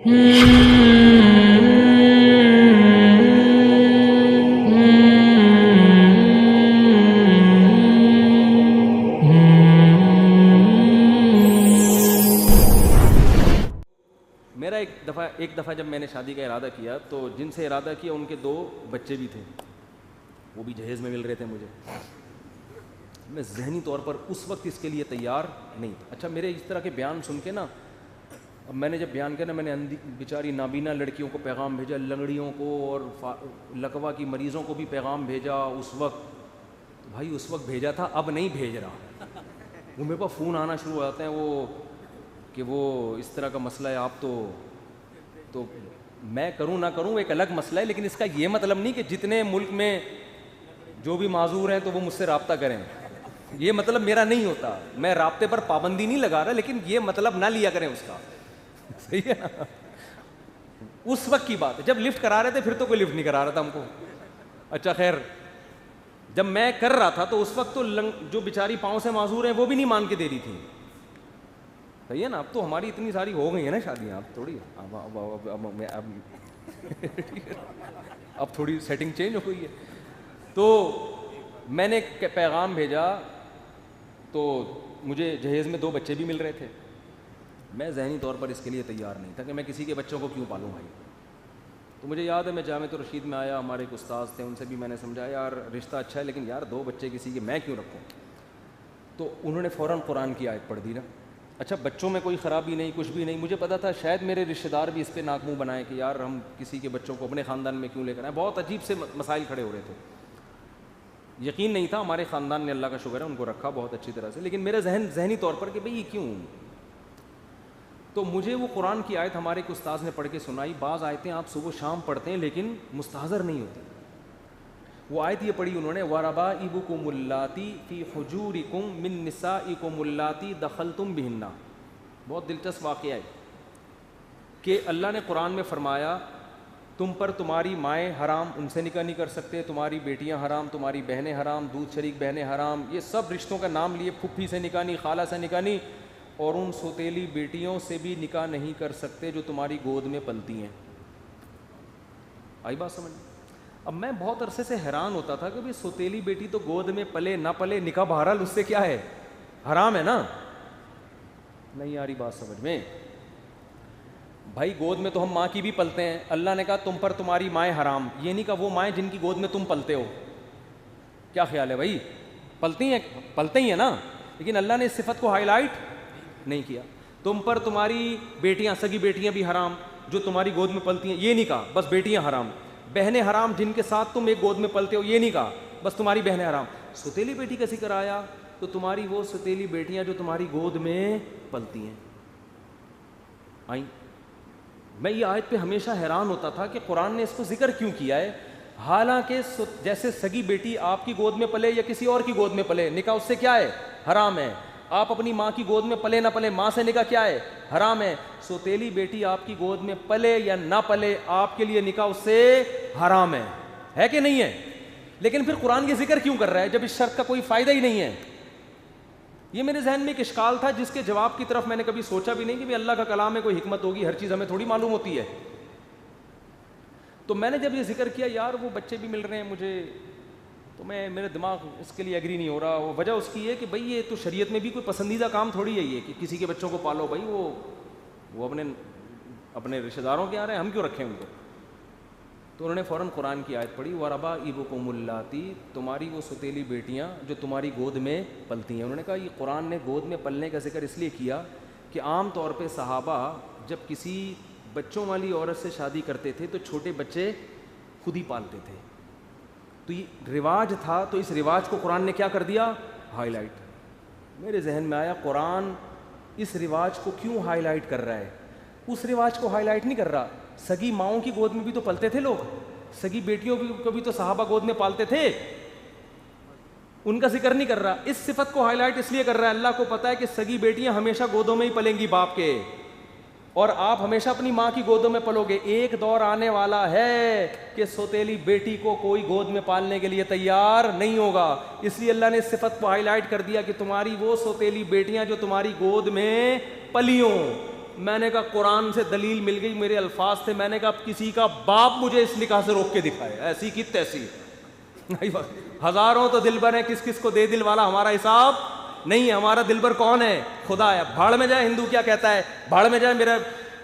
میرا ایک دفعہ جب میں نے شادی کا ارادہ کیا تو جن سے ارادہ کیا ان کے 2 بچے بھی تھے، وہ بھی جہیز میں مل رہے تھے مجھے. میں ذہنی طور پر اس وقت اس کے لیے تیار نہیں تھا. اچھا میرے اس طرح کے بیان سن کے نا، اب میں نے جب بیان کیا نا، میں نے بیچاری نابینا لڑکیوں کو پیغام بھیجا، لنگڑیوں کو اور لکوا کی مریضوں کو بھی پیغام بھیجا اس وقت. تو بھائی اس وقت بھیجا تھا، اب نہیں بھیج رہا. وہ میرے پاس فون آنا شروع ہو جاتے ہیں وہ کہ وہ اس طرح کا مسئلہ ہے، آپ تو میں کروں نہ کروں ایک الگ مسئلہ ہے، لیکن اس کا یہ مطلب نہیں کہ جتنے ملک میں جو بھی معذور ہیں تو وہ مجھ سے رابطہ کریں. یہ مطلب میرا نہیں ہوتا. میں رابطے پر پابندی نہیں لگا رہا، لیکن یہ مطلب نہ لیا کریں اس کا. صحیح ہے نا؟ اس وقت کی بات ہے جب لفٹ کرا رہے تھے، پھر تو کوئی لفٹ نہیں کرا رہا تھا ہم کو. اچھا خیر، جب میں کر رہا تھا تو اس وقت تو جو بیچاری پاؤں سے معذور ہیں وہ بھی نہیں مان کے دے رہی تھی. صحیح ہے نا؟ اب تو ہماری اتنی ساری ہو گئی ہیں نا شادیاں، اب تھوڑی اب تھوڑی سیٹنگ چینج ہو گئی ہے. تو میں نے پیغام بھیجا تو مجھے جہیز میں 2 بچے بھی مل رہے تھے. میں ذہنی طور پر اس کے لیے تیار نہیں تھا کہ میں کسی کے بچوں کو کیوں پالوں بھائی. تو مجھے یاد ہے میں جامعۃ الرشید میں آیا، ہمارے ایک استاد تھے، ان سے بھی میں نے سمجھایا یار رشتہ اچھا ہے لیکن یار 2 بچے کسی کے میں کیوں رکھوں. تو انہوں نے فوراً قرآن کی آیت پڑھ دی نا. اچھا بچوں میں کوئی خرابی نہیں، کچھ بھی نہیں. مجھے پتا تھا شاید میرے رشتہ دار بھی اس پہ ناک منہ بنائیں کہ یار ہم کسی کے بچوں کو اپنے خاندان میں کیوں لے کر آئے. بہت عجیب سے مسائل کھڑے ہو رہے تھے. یقین نہیں تھا. ہمارے خاندان نے اللہ کا شکر ہے ان کو رکھا بہت اچھی طرح سے، لیکن میرے ذہنی طور پر کہ بھئی یہ کیوں. تو مجھے وہ قرآن کی آیت ہمارے ایک استاذ نے پڑھ کے سنائی. بعض آیتیں آپ صبح و شام پڑھتے ہیں لیکن مستحضر نہیں ہوتی. وہ آیت یہ پڑھی انہوں نے، وَرَبَائِبُكُمُ اللَّاتِي فِي حُجُورِكُم مِّن نِّسَائِكُمُ اللَّاتِي دَخَلْتُم بِهِنَّ. بہت دلچسپ واقعہ ہے کہ اللہ نے قرآن میں فرمایا تم پر تمہاری مائیں حرام، ان سے نکاح نہیں کر سکتے، تمہاری بیٹیاں حرام، تمہاری بہنیں حرام، دودھ شریک بہنیں حرام. یہ سب رشتوں کا نام لیے. پھپھی سے نکاح نہیں، خالہ سے نکاح نہیں، اور ان سوتیلی بیٹیوں سے بھی نکاح نہیں کر سکتے جو تمہاری گود میں پلتی ہیں. آئی بات سمجھ؟ اب میں بہت عرصے سے حیران ہوتا تھا کہ سوتیلی بیٹی تو گود میں پلے نہ پلے، نکاح بہرحال اس سے کیا ہے، حرام ہے نا. نہیں آ رہی بات سمجھ میں؟ بھائی گود میں تو ہم ماں کی بھی پلتے ہیں. اللہ نے کہا تم پر تمہاری مائیں حرام، یہ نہیں کہا وہ مائیں جن کی گود میں تم پلتے ہو. کیا خیال ہے بھائی؟ پلتے ہی ہیں نا. لیکن اللہ نے اس صفت کو ہائی لائٹ نہیں کیا. تم پر تمہاری بیٹیاں، سگی بیٹیاں بھی حرام جو تمہاری گود میں پلتی ہیں، یہ نہیں کہا بس بیٹیاں حرام. بہنیں حرام جن کے ساتھ تم ایک گود میں پلتے ہو، یہ نہیں کہا بس تمہاری بہنیں حرام. ستیلی بیٹی کا ذکر آیا تو تمہاری وہ ستیلی بیٹیاں جو تمہاری گود میں پلتی ہیں آئیں. میں یہ آیت پہ ہمیشہ حیران ہوتا تھا کہ قرآن نے اس کو ذکر کیوں کیا ہے، حالانکہ جیسے سگی بیٹی آپ کی گود میں پلے یا کسی اور کی گود میں پلے، نکاح اس سے کیا ہے، حرام ہے. آپ اپنی ماں کی گود میں پلے نہ پلے، ماں سے نکاح کیا ہے، حرام ہے. سوتیلی بیٹی آپ کی گود میں پلے یا نہ پلے، آپ کے لیے نکاح اس سے حرام ہے کہ نہیں ہے. لیکن پھر قرآن یہ ذکر کیوں کر رہا ہے جب اس شرط کا کوئی فائدہ ہی نہیں ہے. یہ میرے ذہن میں ایک اشکال تھا جس کے جواب کی طرف میں نے کبھی سوچا بھی نہیں کہ اللہ کا کلام میں کوئی حکمت ہوگی، ہر چیز ہمیں تھوڑی معلوم ہوتی ہے. تو میں نے جب یہ ذکر کیا یار وہ بچے بھی مل رہے ہیں مجھے، تو میرے دماغ اس کے لیے ایگری نہیں ہو رہا. وہ وجہ اس کی ہے کہ بھئی یہ تو شریعت میں بھی کوئی پسندیدہ کام تھوڑی ہے یہ کہ کسی کے بچوں کو پالو. بھئی وہ اپنے رشتہ داروں کے آ رہے ہیں، ہم کیوں رکھیں ان کو. تو انہوں نے فوراً قرآن کی آیت پڑھی، وَرَبَائِبُكُمُ اللَّاتِي، تمہاری وہ ستیلی بیٹیاں جو تمہاری گود میں پلتی ہیں. انہوں نے کہا یہ قرآن نے گود میں پلنے کا ذکر اس لیے کیا کہ عام طور پہ صحابہ جب کسی بچوں والی عورت سے شادی کرتے تھے تو چھوٹے بچے خود ہی پالتے تھے. تو یہ رواج تھا، تو اس رواج کو قرآن نے کیا کر دیا، ہائی لائٹ. میرے ذہن میں آیا قرآن اس رواج کو کیوں ہائی لائٹ کر رہا ہے. اس رواج کو ہائی لائٹ نہیں کر رہا. سگی ماؤں کی گود میں بھی تو پلتے تھے لوگ، سگی بیٹیوں کو بھی تو صحابہ گود میں پالتے تھے، ان کا ذکر نہیں کر رہا. اس صفت کو ہائی لائٹ اس لیے کر رہا ہے، اللہ کو پتا ہے کہ سگی بیٹیاں ہمیشہ گودوں میں ہی پلیں گی باپ کے، اور آپ ہمیشہ اپنی ماں کی گودوں میں پلو گے. ایک دور آنے والا ہے کہ سوتیلی بیٹی کو کوئی گود میں پالنے کے لیے تیار نہیں ہوگا. اس لیے اللہ نے اس صفت کو ہائی لائٹ کر دیا کہ تمہاری وہ سوتیلی بیٹیاں جو تمہاری گود میں پلی ہوں. میں نے کہا قرآن سے دلیل مل گئی, میرے الفاظ تھے, میں نے کہا کسی کا باپ مجھے اس نکاح سے روک کے دکھائے, ایسی کی تیسی. ہزاروں تو دلبر ہیں, کس کس کو دے دل والا, ہمارا حساب نہیں ہے. ہمارا دلبر کون ہے؟ خدا ہے. بھاڑ میں جائے ہندو کیا کہتا ہے, بھاڑ میں جائے میرا,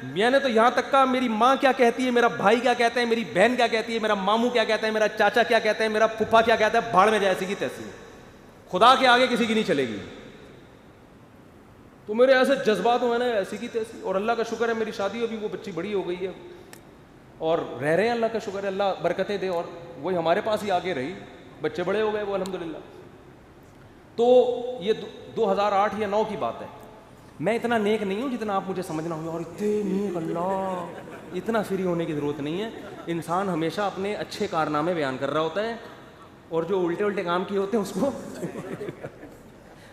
میں نے تو یہاں تک کہا میری ماں کیا کہتی ہے, میرا بھائی کیا کہتا ہے, میری بہن کیا کہتی ہے, میرا ماموں کیا کہتا ہے, میرا چاچا کیا کہتا ہے, میرا پھپھا کیا کہتا ہے, بھاڑ میں جائے, ایسی کی تیسی. خدا کے آگے کسی کی نہیں چلے گی. تو میرے ایسے جذبات میں نے ایسی کی تیسی. اور اللہ کا شکر ہے میری شادی ابھی وہ بچی بڑی ہو گئی ہے اور رہ رہے ہیں, اللہ کا شکر ہے, اللہ برکتیں دے. اور وہی ہمارے پاس ہی آگے رہی, بچے بڑے ہو گئے وہ الحمدللہ. تو یہ 2008 یا 9 کی بات ہے. میں اتنا نیک نہیں ہوں جتنا آپ مجھے سمجھنا ہوں, اور اتنے نیک, اللہ اتنا فری ہونے کی ضرورت نہیں ہے. انسان ہمیشہ اپنے اچھے کارنامے بیان کر رہا ہوتا ہے, اور جو الٹے الٹے کام کیے ہوتے ہیں اس کو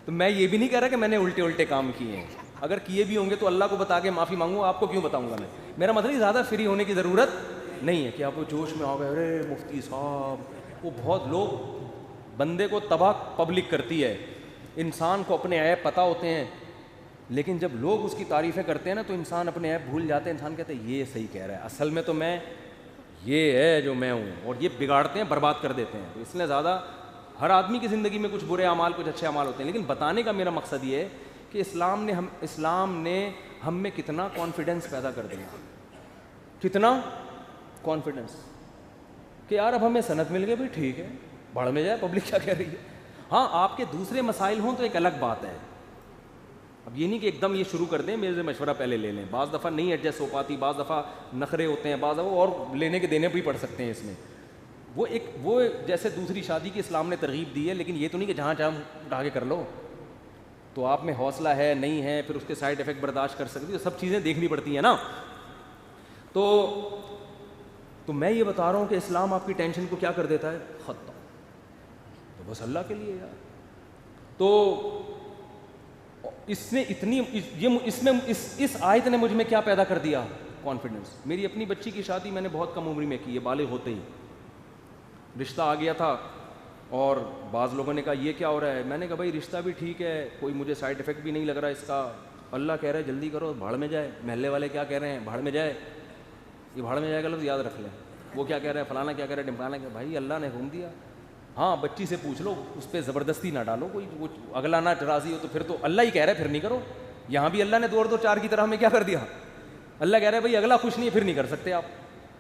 تو میں یہ بھی نہیں کہہ رہا کہ میں نے الٹے الٹے کام کیے ہیں, اگر کیے بھی ہوں گے تو اللہ کو بتا کے معافی مانگوں, آپ کو کیوں بتاؤں گا میں. میرا مطلب زیادہ فری ہونے کی ضرورت نہیں ہے کہ آپ وہ جوش میں آ گئے, ارے مفتی صاحب. وہ بہت لوگ, بندے کو تباہ پبلک کرتی ہے. انسان کو اپنے عیب پتہ ہوتے ہیں, لیکن جب لوگ اس کی تعریفیں کرتے ہیں نا تو انسان اپنے عیب بھول جاتے ہیں. انسان کہتے ہیں یہ صحیح کہہ رہا ہے, اصل میں تو میں یہ ہے جو میں ہوں, اور یہ بگاڑتے ہیں, برباد کر دیتے ہیں. تو اس لیے زیادہ, ہر آدمی کی زندگی میں کچھ برے اعمال کچھ اچھے اعمال ہوتے ہیں, لیکن بتانے کا میرا مقصد یہ ہے کہ اسلام نے ہم میں کتنا کانفیڈنس پیدا کر دیا, کتنا کانفیڈنس کہ یار اب ہمیں سند مل گئی, بھائی ٹھیک ہے, بھاڑ میں جائے, پبلک کیا کہہ رہی ہے. ہاں آپ کے دوسرے مسائل ہوں تو ایک الگ بات ہے. اب یہ نہیں کہ ایک دم یہ شروع کر دیں, میرے سے مشورہ پہلے لے لیں. بعض دفعہ نہیں ایڈجسٹ ہو پاتی, بعض دفعہ نخرے ہوتے ہیں, بعض دفعہ اور لینے کے دینے بھی پڑ سکتے ہیں اس میں. وہ جیسے دوسری شادی کی اسلام نے ترغیب دی ہے, لیکن یہ تو نہیں کہ جہاں چاہے اٹھا کے کر لو. تو آپ میں حوصلہ ہے نہیں ہے, پھر اس کے سائڈ افیکٹ برداشت کر سکتی, سب چیزیں دیکھنی پڑتی ہیں نا. تو میں یہ بتا رہا ہوں کہ اسلام آپ کی ٹینشن کو کیا کر دیتا ہے, ختم. تو بس اللہ کے لیے یار. تو اس نے اتنی اس آیت نے مجھ میں کیا پیدا کر دیا, کانفیڈنس. میری اپنی بچی کی شادی میں نے بہت کم عمر میں کی ہے, بالغ ہوتے ہی رشتہ آ گیا تھا. اور بعض لوگوں نے کہا یہ کیا ہو رہا ہے, میں نے کہا بھائی رشتہ بھی ٹھیک ہے, کوئی مجھے سائڈ افیکٹ بھی نہیں لگ رہا اس کا, اللہ کہہ رہا ہے جلدی کرو, بھاڑ میں جائے. محلے والے کیا کہہ رہے ہیں, بھاڑ میں جائے. یہ بھاڑ میں جائے گا لفظ یاد رکھ لیں. وہ کیا کہہ رہے ہیں, فلانا کیا کہہ رہا ہے, ڈمکانا کیا. بھائی اللہ نے حکم دیا. ہاں بچی سے پوچھ لو, اس پہ زبردستی نہ ڈالو, کوئی وہ اگلا نہ راضی ہو تو پھر تو اللہ ہی کہہ رہا ہے پھر نہیں کرو. یہاں بھی اللہ نے 2 اور 2 4 کی طرح ہمیں کیا کر دیا, اللہ کہہ رہا ہے بھائی اگلا خوش نہیں ہے پھر نہیں کر سکتے آپ,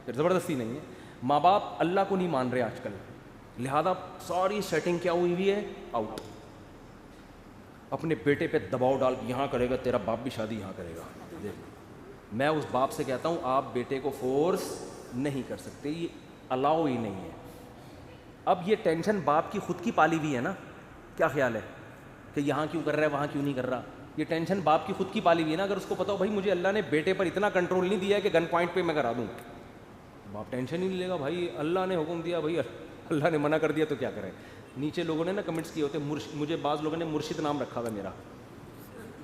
پھر زبردستی نہیں ہے. ماں باپ اللہ کو نہیں مان رہے آج کل, لہذا ساری سیٹنگ کیا ہوئی ہے, آؤٹ. اپنے بیٹے پہ دباؤ ڈال, یہاں کرے گا تیرا باپ بھی شادی یہاں کرے گا. میں اس باپ سے کہتا ہوں آپ بیٹے کو فورس نہیں کر سکتے, یہ الاؤ ہی نہیں ہے. اب یہ ٹینشن باپ کی خود کی پالی ہوئی ہے نا, کیا خیال ہے کہ یہاں کیوں کر رہا ہے وہاں کیوں نہیں کر رہا, یہ ٹینشن باپ کی خود کی پالی ہوئی ہے نا. اگر اس کو پتا ہو بھائی مجھے اللہ نے بیٹے پر اتنا کنٹرول نہیں دیا ہے کہ گن پوائنٹ پہ میں کرا دوں, باپ ٹینشن ہی نہیں لے گا. بھائی اللہ نے حکم دیا, بھائی اللہ نے منع کر دیا تو کیا کریں. نیچے لوگوں نے نا کمنٹس کیے ہوتے, مجھے بعض لوگوں نے مرشد نام رکھا ہوا میرا,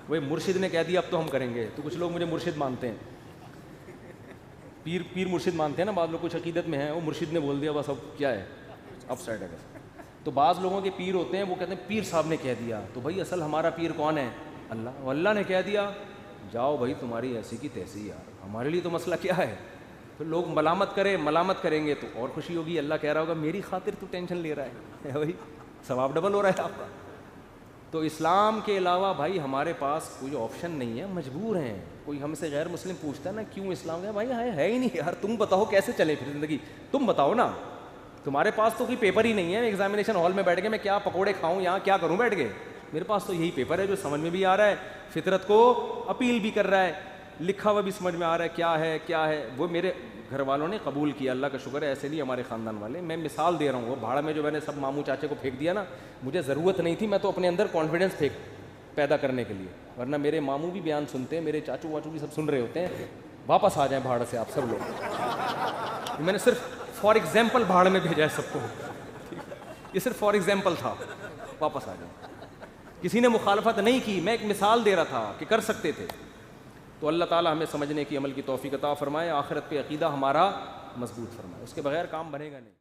وہی مرشد نے کہہ دیا اب تو ہم کریں گے. تو کچھ لوگ مجھے مرشد مانتے ہیں, پیر مرشد مانتے ہیں نا بعض لوگ, کچھ عقیدت میں ہیں, وہ مرشد نے بول دیا بس اب کیا ہے, اپ سائڈ ہے. تو بعض لوگوں کے پیر ہوتے ہیں وہ کہتے ہیں پیر صاحب نے کہہ دیا, تو بھائی اصل ہمارا پیر کون ہے, اللہ. اللہ نے کہہ دیا, جاؤ بھائی تمہاری ایسی کی تیسی, یار ہمارے لیے تو مسئلہ کیا ہے. تو لوگ ملامت کریں گے تو اور خوشی ہوگی. اللہ کہہ رہا ہوگا میری خاطر تو ٹینشن لے رہا ہے, بھائی ثواب ڈبل ہو رہا ہے آپ کا. تو اسلام کے علاوہ بھائی ہمارے پاس کوئی آپشن نہیں ہے, مجبور ہیں. کوئی ہم سے غیر مسلم پوچھتا ہے نا کیوں اسلام ہے, بھائی ہے ہی نہیں یار, تم بتاؤ کیسے چلے پھر زندگی, تم بتاؤ نا. تمہارے پاس تو کوئی پیپر ہی نہیں ہے, ایگزامینیشن ہال میں بیٹھ کے میں کیا پکوڑے کھاؤں, یہاں کیا کروں بیٹھ کے. میرے پاس تو یہی پیپر ہے جو سمجھ میں بھی آ رہا ہے, فطرت کو اپیل بھی کر رہا ہے, لکھا ہوا بھی سمجھ میں آ رہا ہے کیا ہے. وہ میرے گھر والوں نے قبول کیا, اللہ کا شکر ہے. ایسے نہیں ہمارے خاندان والے, میں مثال دے رہا ہوں. وہ بھاڑ میں جو میں نے سب ماموں چاچے کو پھینک دیا نا, مجھے ضرورت نہیں تھی, میں تو اپنے اندر کانفیڈنس پیدا کرنے کے لیے. ورنہ میرے ماموں بھی بیان سنتے ہیں, میرے چاچو واچو بھی سب سن رہے ہوتے ہیں. واپس آ جائیں بھاڑ سے آپ سب لوگ. میں نے صرف فار ایگزامپل بھاڑ میں بھیجا ہے سب کو, یہ صرف فار ایگزامپل تھا. واپس آ جائیں. کسی نے مخالفت نہیں کی, میں ایک مثال دے رہا تھا کہ کر سکتے تھے. تو اللہ تعالیٰ ہمیں سمجھنے کی عمل کی توفیق عطا فرمائے, آخرت پہ عقیدہ ہمارا مضبوط فرمائے. اس کے بغیر کام بنے گا نہیں.